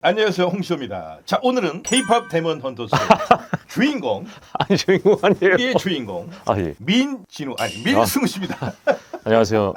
안녕하세요, 홍시호입니다. 자, 오늘은 K-팝 데몬 헌터스의 주인공, 아니 주인공 아니에요. 의 주인공 아 예. 민진우 민승우 씨입니다. 안녕하세요.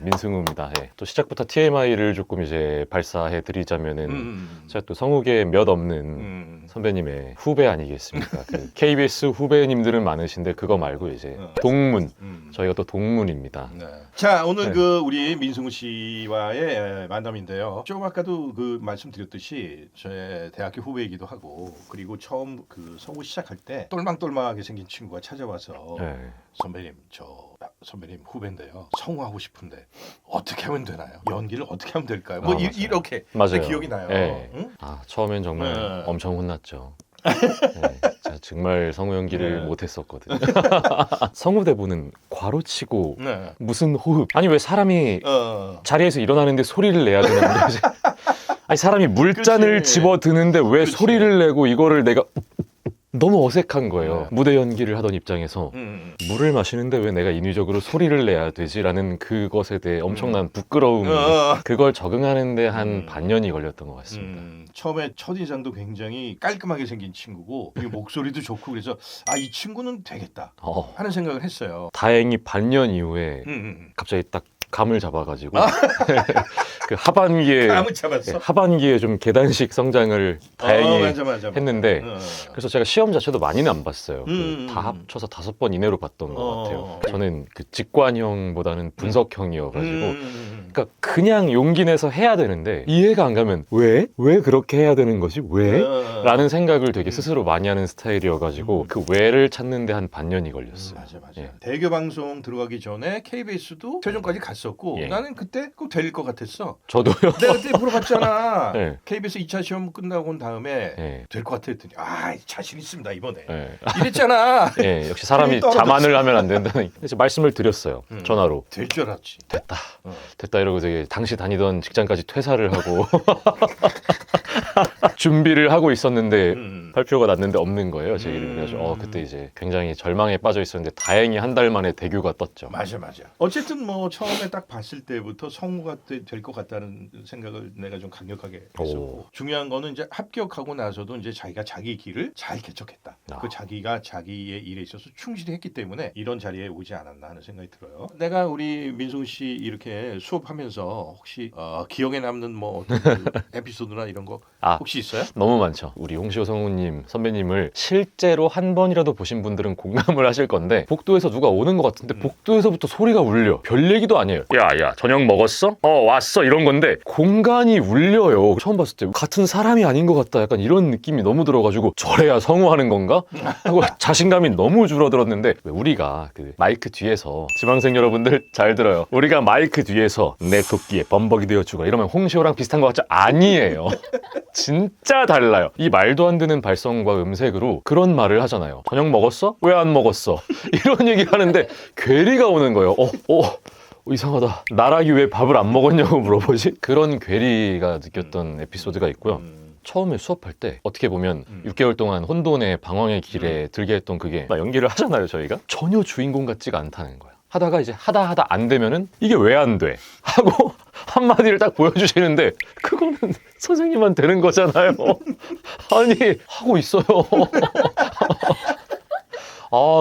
민승우입니다. 예. 또 시작부터 TMI를 조금 이제 발사해 드리자면은 제가 또 성우계 몇 없는 선배님의 후배 아니겠습니까? 그 KBS 후배님들은 많으신데 그거 말고 이제 동문 저희가 또 동문입니다. 네. 자, 오늘 네. 그 우리 민승우 씨와의 만남인데요. 조금 아까도 그 말씀드렸듯이 저의 대학교 후배이기도 하고, 그리고 처음 그 성우 시작할 때 똘망똘망하게 생긴 친구가 찾아와서 네. 선배님 후배인데요. 성우하고 싶은데 어떻게 하면 되나요? 연기를 어떻게 하면 될까요? 맞아요. 이렇게 맞아요. 기억이 나요. 네. 응? 아 처음엔 정말 네. 엄청 혼났죠. 네. 제가 정말 성우 연기를 네. 못했었거든요. 성우 대본은 괄호치고 네. 무슨 호흡? 아니 왜 사람이 자리에서 일어나는데 소리를 내야 되는 거지? 아니 사람이 물잔을 그렇지. 집어 드는데 왜 그렇지. 소리를 내고 이거를 내가 너무 어색한 거예요. 네. 무대 연기를 하던 입장에서 물을 마시는데 왜 내가 인위적으로 소리를 내야 되지라는 그것에 대해 엄청난 부끄러움, 그걸 적응하는데 한 반년이 걸렸던 것 같습니다. 처음에 첫인상도 굉장히 깔끔하게 생긴 친구고, 그리고 목소리도 좋고, 그래서 이 친구는 되겠다 하는 생각을 했어요. 다행히 반년 이후에 갑자기 딱 감을 잡아가지고 그 하반기에 감을 잡았어? 하반기에 좀 계단식 성장을 다행히 맞아. 했는데 그래서 제가 시험 자체도 많이는 안 봤어요. 다 합쳐서 5번 이내로 봤던 것 같아요. 저는 그 직관형보다는 분석형이어가지고 그러니까 그냥 용기 내서 해야 되는데 이해가 안 가면 왜 그렇게 해야 되는 거지? 왜? 라는 생각을 되게 스스로 많이 하는 스타일이어가지고 그 왜를 찾는데 한 반년이 걸렸어요. 맞아. 예. 대교 방송 들어가기 전에 KBS도 최종까지 갔었고, 예. 나는 그때 꼭 될 것 같았어. 저도요. 내가 그때 물어봤잖아. 네. KBS 2차 시험 끝나고 온 다음에 네. 될 것 같아 했더니 자신 있습니다 이번에. 예. 이랬잖아. 예, 역시 사람이 떨어졌어. 자만을 하면 안 된다는 이제 말씀을 드렸어요. 전화로. 될 줄 알았지. 됐다 이러고 되게 당시 다니던 직장까지 퇴사를 하고 준비를 하고 있었는데 발표가 났는데 없는 거예요, 제 이름이. 그래서 그때 이제 굉장히 절망에 빠져 있었는데 다행히 한 달 만에 대규가 떴죠. 맞아. 어쨌든 뭐 처음에 딱 봤을 때부터 성우가 될 것 같다는 생각을 내가 좀 강력하게 했었고, 중요한 거는 이제 합격하고 나서도 이제 자기가 자기 길을 잘 개척했다. 그 자기가 자기의 일에 있어서 충실히 했기 때문에 이런 자리에 오지 않았나 하는 생각이 들어요. 내가 우리 민승우 씨 이렇게 수업하면서 혹시 기억에 남는 뭐 어떤 그 에피소드나 이런 거 혹시 있어요? 너무 많죠. 우리 홍시호 성우님 선배님을 실제로 한 번이라도 보신 분들은 공감을 하실 건데, 복도에서 누가 오는 것 같은데 복도에서부터 소리가 울려. 별 얘기도 아니에요. 야 저녁 먹었어? 왔어 이런 건데 공간이 울려요. 처음 봤을 때 같은 사람이 아닌 것 같다, 약간 이런 느낌이 너무 들어가지고 저래야 성우하는 건가? 하고 자신감이 너무 줄어들었는데, 왜 우리가 그 마이크 뒤에서, 지망생 여러분들 잘 들어요, 우리가 마이크 뒤에서 내 도끼에 범벅이 되어 죽어 이러면 홍시호랑 비슷한 것 같죠? 아니에요. 진짜 달라요. 이 말도 안 되는 발성과 음색으로 그런 말을 하잖아요. 저녁 먹었어? 왜 안 먹었어? 이런 얘기 하는데 괴리가 오는 거예요. 이상하다. 나락이 왜 밥을 안 먹었냐고 물어보지? 그런 괴리가 느꼈던 에피소드가 있고요. 처음에 수업할 때 어떻게 보면 6개월 동안 혼돈의 방황의 길에 들게 했던 그게, 막 연기를 하잖아요, 저희가. 전혀 주인공 같지가 않다는 거야. 하다가 이제 하다 안 되면은 이게 왜 안 돼? 하고 한마디를 딱 보여주시는데, 그거는 선생님만 되는 거잖아요. 아니 하고 있어요.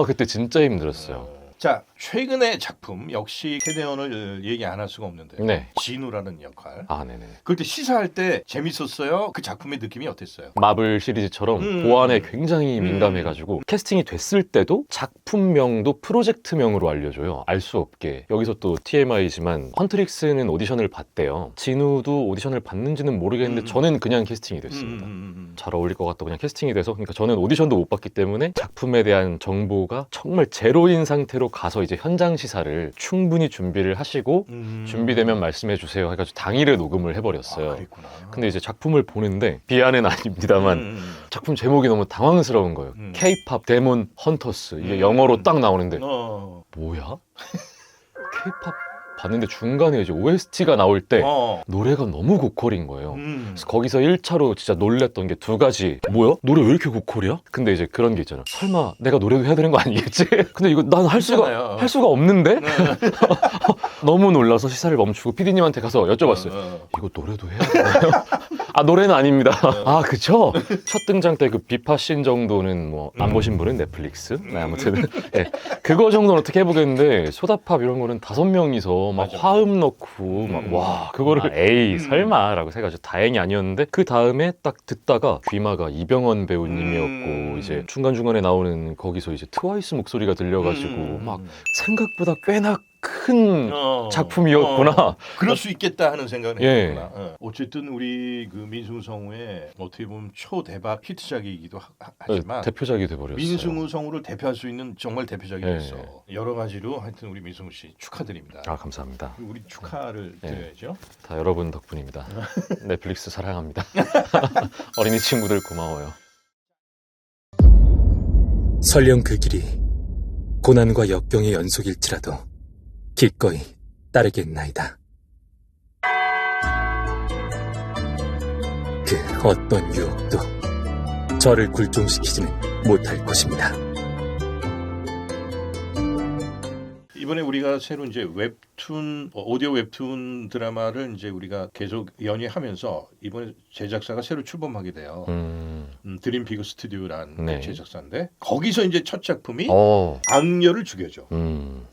그때 진짜 힘들었어요. 자, 최근의 작품 역시 캐대언을 얘기 안 할 수가 없는데, 네. 진우라는 역할. 네네. 그때 시사할 때 재밌었어요? 그 작품의 느낌이 어땠어요? 마블 시리즈처럼 보안에 굉장히 민감해가지고 캐스팅이 됐을 때도 작품명도 프로젝트명으로 알려줘요. 알 수 없게. 여기서 또 TMI지만 헌트릭스는 오디션을 봤대요. 진우도 오디션을 봤는지는 모르겠는데 저는 그냥 캐스팅이 됐습니다. 잘 어울릴 것 같다고 그냥 캐스팅이 돼서, 그러니까 저는 오디션도 못 봤기 때문에 작품에 대한 정보가 정말 제로인 상태로 가서 이제 현장 시사를 충분히 준비를 하시고 준비되면 말씀해 주세요 해가지고 당일에 녹음을 해버렸어요. 그랬구나. 근데 이제 작품을 보는데, 비하는 아닙니다만 작품 제목이 너무 당황스러운 거예요. K-팝 데몬 헌터스, 이게 영어로 딱 나오는데 뭐야? K-팝 봤는데 중간에 이제 OST가 나올 때 노래가 너무 고퀄인 거예요. 그래서 거기서 1차로 진짜 놀랬던 게 두 가지. 뭐야? 노래 왜 이렇게 고퀄이야? 근데 이제 그런 게 있잖아. 설마 내가 노래도 해야 되는 거 아니겠지? 근데 이거 난 할 수가 없는데? 너무 놀라서 시사를 멈추고 PD님한테 가서 여쭤봤어요. 이거 노래도 해야 되나요? 아 노래는 아닙니다. 아 그쵸? 첫 등장 때 그 비파씬 정도는 뭐 안 보신 분은 넷플릭스. 네, 아무튼 네, 그거 정도는 어떻게 해보겠는데 소다팝 이런 거는 5명이서 막 맞아. 화음 넣고 막 와 그거를 에이 설마라고 생각해서 다행이 아니었는데 그 다음에 딱 듣다가 귀마가 이병헌 배우님이었고 이제 중간 중간에 나오는 거기서 이제 트와이스 목소리가 들려가지고 막 생각보다 꽤나 큰 작품이었구나. 그럴 수 있겠다 하는 생각을 예. 했구나. 어쨌든 우리 그 민승우 성우의 어떻게 보면 초대박 히트작이기도 하지만 대표작이 돼버렸어요. 민승우 성우를 대표할 수 있는 정말 대표작이 예. 됐어. 여러 가지로 하여튼 우리 민승우 씨 축하드립니다. 아 감사합니다. 우리 축하를 예. 드려야죠. 다 여러분 덕분입니다. 넷플릭스 사랑합니다. 어린이 친구들 고마워요. 설령 그 길이 고난과 역경의 연속일지라도 기꺼이 따르겠나이다. 그 어떤 유혹도 저를 굴종시키지는 못할 것입니다. 이번에 우리가 새로 이제 웹툰 오디오 웹툰 드라마를 이제 우리가 계속 연이하면서 이번에 제작사가 새로 출범하게 돼요. 드림피그 스튜디오라는 네. 제작사인데 거기서 이제 첫 작품이 어. 악녀를 죽여줘. 음.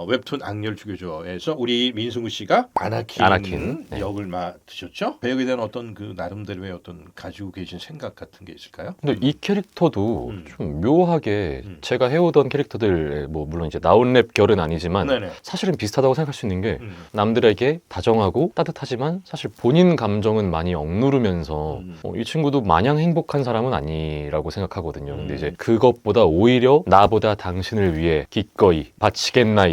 웹툰 악녀를 죽여줘에서 우리 민승우 씨가 아나킨 네. 역을 맡으셨죠. 배역에 대한 어떤 그 나름대로의 어떤 가지고 계신 생각 같은 게 있을까요? 근데 이 캐릭터도 음. 좀 묘하게 음. 제가 해오던 캐릭터들 뭐 물론 이제 나온랩 결은 아니지만 네네. 사실은 비슷하다고 생각할 수 있는 게 남들에게 다정하고 따뜻하지만 사실 본인 감정은 많이 억누르면서 이 친구도 마냥 행복한 사람은 아니라고 생각하거든요. 근데 이제 그것보다 오히려 나보다 당신을 위해 기꺼이 바치겠나이다.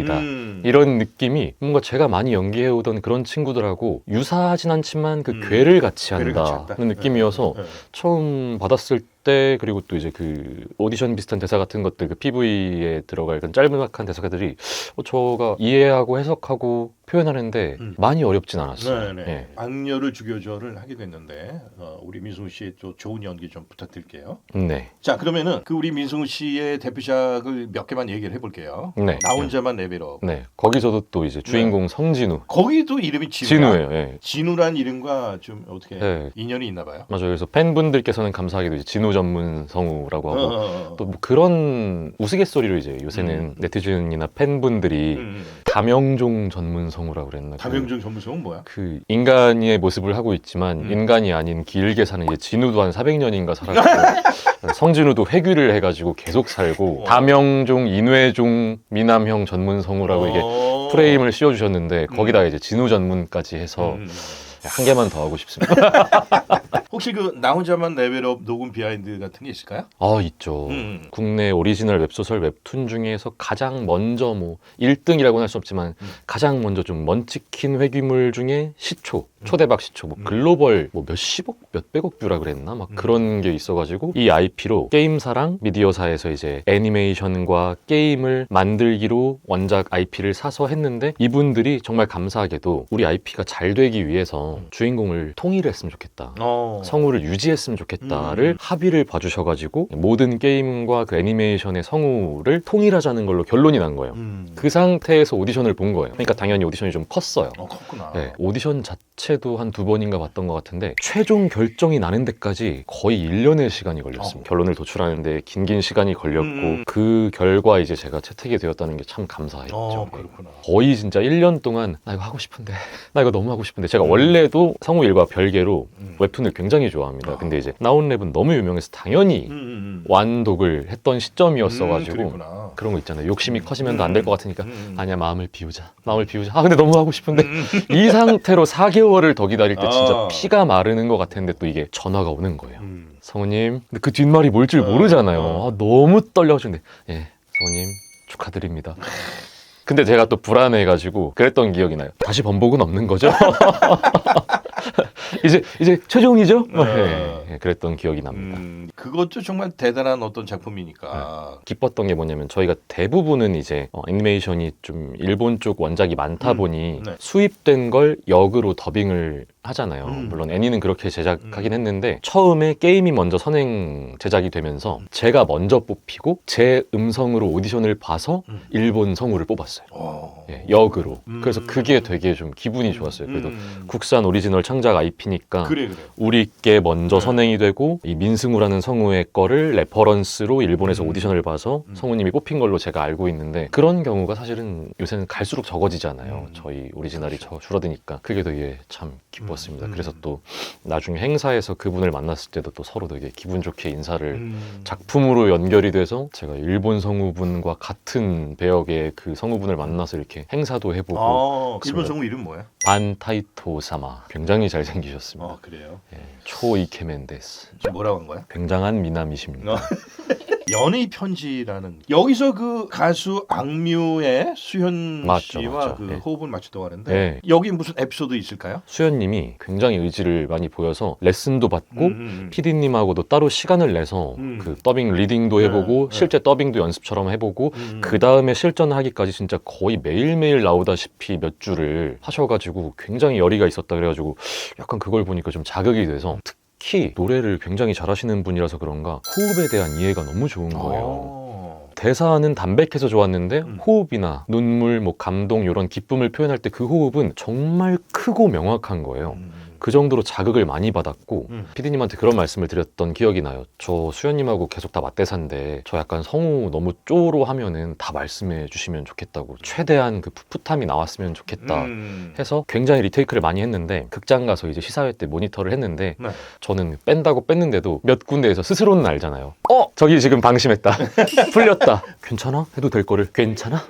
이런 느낌이 뭔가 제가 많이 연기해오던 그런 친구들하고 유사하진 않지만 그 괴를 같이 한다는 느낌이어서 처음 받았을 때 그리고 또 이제 그 오디션 비슷한 대사 같은 것들 그 PV에 들어갈 그런 짤막한 대사들이 저가 이해하고 해석하고 표현하는데 많이 어렵진 않았어요. 네네. 예. 악녀를 죽여줘를 하게 됐는데 우리 민승우 씨의 또 좋은 연기 좀 부탁드릴게요. 네. 자 그러면은 그 우리 민승우 씨의 대표작을 몇 개만 얘기를 해볼게요. 네. 나 혼자만 레벨업. 네. 거기서도 또 이제 주인공 성진우. 거기도 이름이 진우야. 진우예요. 예. 진우란 이름과 좀 어떻게 네. 인연이 있나 봐요. 맞아요. 그래서 팬분들께서는 감사하게도 이제 진우 전문 성우라고 하고 또 뭐 그런 우스갯소리로 이제 요새는 네티즌이나 팬분들이 담영종 전문 성우라고 그랬나? 담영종 전문성은 뭐야? 그 인간의 모습을 하고 있지만 인간이 아닌 길게 사는 이제 진우도 한 400년인가 살았고 성진우도 회귀를 해가지고 계속 살고 담영종, 인회종, 미남형 전문 성우라고 이게 프레임을 씌워주셨는데 거기다 이제 진우 전문까지 해서 한 개만 더 하고 싶습니다. 혹시 그 나 혼자만 레벨업 녹음 비하인드 같은 게 있을까요? 아 있죠. 국내 오리지널 웹소설 웹툰 중에서 가장 먼저 뭐 1등이라고는 할 수 없지만 가장 먼저 좀 먼치킨 회귀물 중에 시초, 초대박 시초, 뭐 글로벌 뭐 몇십억, 몇백억 뷰라 그랬나 막 그런 게 있어가지고 이 IP로 게임사랑 미디어사에서 이제 애니메이션과 게임을 만들기로 원작 IP를 사서 했는데 이분들이 정말 감사하게도 우리 IP가 잘 되기 위해서 주인공을 통일했으면 좋겠다. 성우를 유지했으면 좋겠다를 합의를 봐주셔가지고 모든 게임과 그 애니메이션의 성우를 통일하자는 걸로 결론이 난 거예요. 그 상태에서 오디션을 본 거예요. 그러니까 당연히 오디션이 좀 컸어요. 컸구나. 네, 오디션 자체도 한 2번인가 봤던 것 같은데 최종 결정이 나는 데까지 거의 1년의 시간이 걸렸습니다. 결론을 도출하는데 긴 시간이 걸렸고 그 결과 이제 제가 채택이 되었다는 게 참 감사했죠. 그렇구나. 거의 진짜 1년 동안 나 이거 하고 싶은데 나 이거 너무 하고 싶은데 제가 원래도 성우 일과 별개로 웹툰을 굉장히 좋아합니다. 근데 이제 나온랩은 너무 유명해서 당연히 완독을 했던 시점이었어가지고 그런 거 있잖아요. 욕심이 커지면 안 될 것 같으니까 아니야 마음을 비우자. 아 근데 너무 하고 싶은데 이 상태로 4개월을 더 기다릴 때 진짜 피가 마르는 것 같았는데 또 이게 전화가 오는 거예요. 성우님 근데 그 뒷말이 뭘 줄 모르잖아요. 너무 떨려가지고 예 성우님 축하드립니다. 근데 제가 또 불안해가지고 그랬던 기억이 나요. 다시 번복은 없는 거죠? 이제 최종이죠? 네, 그랬던 기억이 납니다. 그것도 정말 대단한 어떤 작품이니까. 기뻤던 게 뭐냐면 저희가 대부분은 이제 애니메이션이 좀 일본 쪽 원작이 많다 보니 수입된 걸 역으로 더빙을 하잖아요. 물론 애니는 그렇게 제작하긴 했는데 처음에 게임이 먼저 선행 제작이 되면서 제가 먼저 뽑히고 제 음성으로 오디션을 봐서 일본 성우를 뽑았어요. 예, 역으로. 그래서 그게 되게 좀 기분이 좋았어요. 그래도 국산 오리지널 창작 IP니까 그래. 우리께 먼저 선행이 되고 이 민승우라는 성우의 거를 레퍼런스로 일본에서 오디션을 봐서 성우님이 뽑힌 걸로 제가 알고 있는데 그런 경우가 사실은 요새는 갈수록 적어지잖아요. 저희 오리지널이 줄어드니까 그게 되게 참 기뻤습니다. 그래서 또 나중에 행사에서 그분을 만났을 때도 또 서로 되게 기분 좋게 인사를 작품으로 연결이 돼서 제가 일본 성우분과 같은 배역의 그 성우분을 만나서 이렇게 행사도 해보고 일본 성우 이름 뭐야? 반타이토 사마 굉장히 잘생기셨습니다. 그래요? 예, 초 이케멘 데스. 지금 뭐라고 한 거야? 굉장한 미남이십니다. 연의 편지라는 여기서 그 가수 악뮤의 수현 맞죠, 씨와 맞죠. 그 네. 호흡을 맞추다고 하는데 네. 여기 무슨 에피소드 있을까요? 수현님이 굉장히 의지를 많이 보여서 레슨도 받고 PD님하고도 따로 시간을 내서 그 더빙 리딩도 해보고 실제 더빙도 연습처럼 해보고 그 다음에 실전하기까지 진짜 거의 매일매일 나오다시피 몇 주를 하셔가지고 굉장히 열의가 있었다 그래가지고 약간 그걸 보니까 좀 자극이 돼서 특히 노래를 굉장히 잘하시는 분이라서 그런가 호흡에 대한 이해가 너무 좋은 거예요. 대사는 담백해서 좋았는데 호흡이나 눈물, 뭐 감동 이런 기쁨을 표현할 때 그 호흡은 정말 크고 명확한 거예요. 그 정도로 자극을 많이 받았고 PD님한테 그런 말씀을 드렸던 기억이 나요. 저 수현님하고 계속 다 맞대사인데 저 약간 성우 너무 쪼로 하면은 다 말씀해 주시면 좋겠다고 최대한 그 풋풋함이 나왔으면 좋겠다 해서 굉장히 리테이크를 많이 했는데 극장 가서 이제 시사회 때 모니터를 했는데 네. 저는 뺀다고 뺐는데도 몇 군데에서 스스로는 알잖아요. 저기 지금 방심했다. 풀렸다. 괜찮아? 해도 될 거를 괜찮아?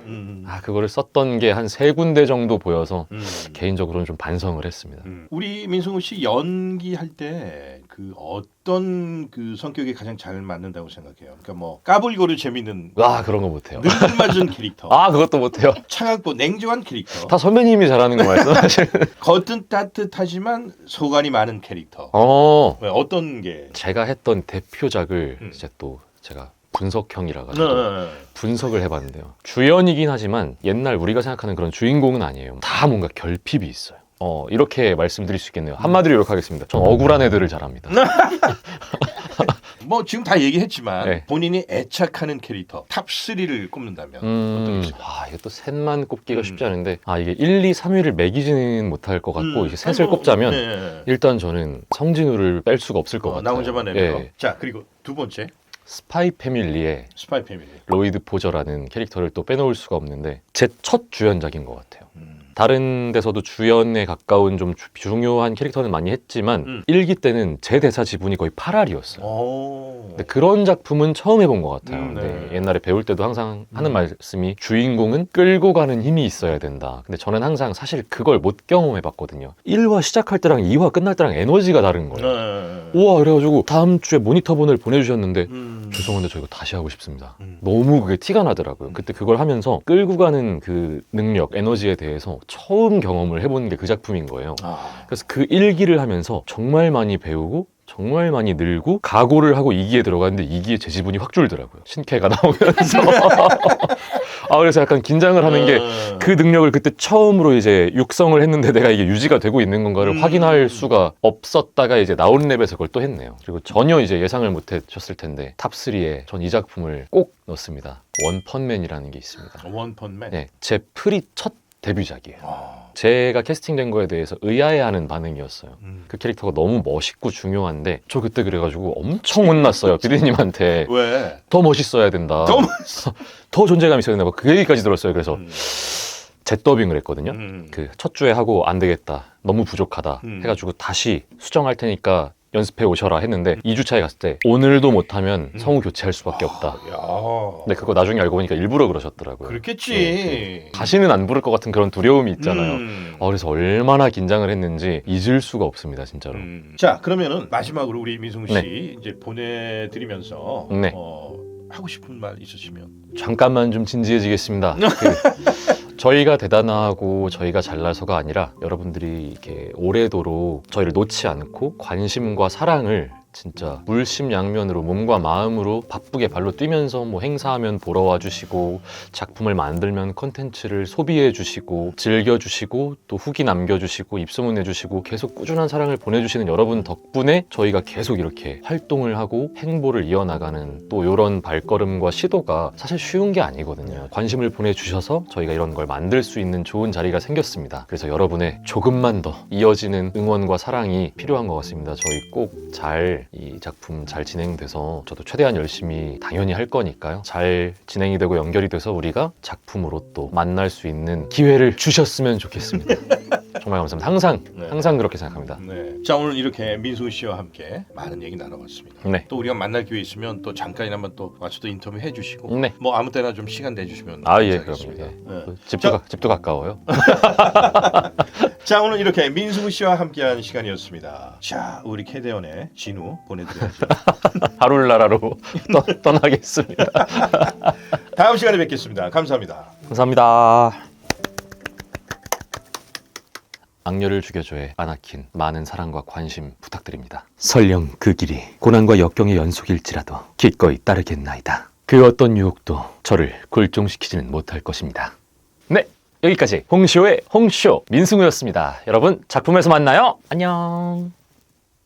그거를 썼던 게 한 3군데 정도 보여서 개인적으로는 좀 반성을 했습니다. 우리 민승우 씨 연기할 때 그 어떤 그 성격이 가장 잘 맞는다고 생각해요? 그러니까 뭐 까불거리 재밌는 그런 거 못해요. 늘맞은 캐릭터, 그것도 못해요. 차갑고 냉정한 캐릭터, 다 선배님이 잘하는 거 말씀하시는. 겉은 따뜻하지만 속안이 많은 캐릭터. 왜, 어떤 게? 제가 했던 대표작을 이제 또 제가 분석형이라 가지고 분석을 해봤는데요. 주연이긴 하지만 옛날 우리가 생각하는 그런 주인공은 아니에요. 다 뭔가 결핍이 있어요. 이렇게 말씀드릴 수 있겠네요. 한마디로 이렇게 하겠습니다. 전 억울한 애들을 잘합니다. 뭐 지금 다 얘기했지만 네. 본인이 애착하는 캐릭터 탑 3를 꼽는다면 어떤 게 있을까요? 이게 또 셋만 꼽기가 쉽지 않은데 이게 1, 2, 3위를 매기지는 못할 것 같고 이제 셋을 꼽자면 네. 일단 저는 성진우를 뺄 수가 없을 것 같아요. 나 혼자만 내면. 예. 자, 그리고 두 번째 스파이 패밀리의 스파이 패밀리. 로이드 포저라는 캐릭터를 또 빼놓을 수가 없는데 제 첫 주연작인 것 같아요. 다른 데서도 주연에 가까운 좀 중요한 캐릭터는 많이 했지만 1기 때는 제 대사 지분이 거의 8할이었어요. 근데 그런 작품은 처음 해본 것 같아요. 네. 근데 옛날에 배울 때도 항상 하는 말씀이 주인공은 끌고 가는 힘이 있어야 된다. 근데 저는 항상 사실 그걸 못 경험해봤거든요. 1화 시작할 때랑 2화 끝날 때랑 에너지가 다른 거예요. 우와, 그래가지고 다음 주에 모니터본을 보내주셨는데 죄송한데 저 이거 다시 하고 싶습니다. 너무 그게 티가 나더라고요. 그때 그걸 하면서 끌고 가는 그 능력, 에너지에 대해서 처음 경험을 해보는 게 그 작품인 거예요. 그래서 그 1기를 하면서 정말 많이 배우고 정말 많이 늘고 각오를 하고 2기에 들어갔는데 2기에 제 지분이 확 줄더라고요. 신캐가 나오면서 그래서 약간 긴장을 하는 게 그 능력을 그때 처음으로 이제 육성을 했는데 내가 이게 유지가 되고 있는 건가를 확인할 수가 없었다가 이제 나온 랩에서 그걸 또 했네요. 그리고 전혀 이제 예상을 못 하셨을 텐데 탑 3에 전 이 작품을 꼭 넣습니다. 원펀맨이라는 게 있습니다. 원펀맨. 네, 제 프리 첫 데뷔작이에요. 제가 캐스팅된 거에 대해서 의아해하는 반응이었어요. 그 캐릭터가 너무 멋있고 중요한데 저 그때 그래가지고 엄청 혼났어요. 비디님한테. 왜? 더 멋있어야 된다. 더 존재감 있어야 된다. 그 얘기까지 들었어요. 그래서 재더빙을 했거든요. 그 첫 주에 하고 안 되겠다. 너무 부족하다. 해가지고 다시 수정할 테니까 연습해 오셔라 했는데 2주차에 갔을 때 오늘도 못하면 성우 교체할 수밖에 없다. 근데 그거 나중에 알고 보니까 일부러 그러셨더라고요. 그렇겠지. 다시는 안 부를 것 같은 그런 두려움이 있잖아요. 그래서 얼마나 긴장을 했는지 잊을 수가 없습니다, 진짜로. 자, 그러면은 마지막으로 우리 민승우 씨 네. 이제 보내드리면서 네. 하고 싶은 말 있으시면. 잠깐만 좀 진지해지겠습니다. 저희가 대단하고 저희가 잘나서가 아니라 여러분들이 이렇게 오래도록 저희를 놓지 않고 관심과 사랑을 진짜 물심양면으로 몸과 마음으로 바쁘게 발로 뛰면서 뭐 행사하면 보러 와주시고 작품을 만들면 컨텐츠를 소비해주시고 즐겨주시고 또 후기 남겨주시고 입소문해주시고 계속 꾸준한 사랑을 보내주시는 여러분 덕분에 저희가 계속 이렇게 활동을 하고 행보를 이어나가는 또 이런 발걸음과 시도가 사실 쉬운 게 아니거든요. 관심을 보내주셔서 저희가 이런 걸 만들 수 있는 좋은 자리가 생겼습니다. 그래서 여러분의 조금만 더 이어지는 응원과 사랑이 필요한 것 같습니다. 저희 꼭 잘 이 작품 잘 진행돼서 저도 최대한 열심히 당연히 할 거니까요. 잘 진행이 되고 연결이 돼서 우리가 작품으로 또 만날 수 있는 기회를 주셨으면 좋겠습니다. 정말 감사합니다. 항상 그렇게 생각합니다. 네. 자, 오늘 이렇게 민수 씨와 함께 많은 얘기 나눠봤습니다. 네. 또 우리가 만날 기회 있으면 또 잠깐이나마 또 와서 또 인터뷰 해주시고 네. 뭐 아무 때나 좀 시간 내주시면 예, 감사하겠습니다. 그럼요. 네. 집도 가까워요. 자, 오늘 이렇게 민수 씨와 함께한 시간이었습니다. 자, 우리 캐대원의 진우 보내드려야죠. 하룰나라로 떠나겠습니다. 다음 시간에 뵙겠습니다. 감사합니다. 감사합니다. 악녀를 죽여줘의 아나킨, 많은 사랑과 관심 부탁드립니다. 설령 그 길이 고난과 역경의 연속일지라도 기꺼이 따르겠나이다. 그 어떤 유혹도 저를 굴종시키지는 못할 것입니다. 네, 여기까지 홍쇼의 홍쇼 민승우였습니다. 여러분 작품에서 만나요. 안녕.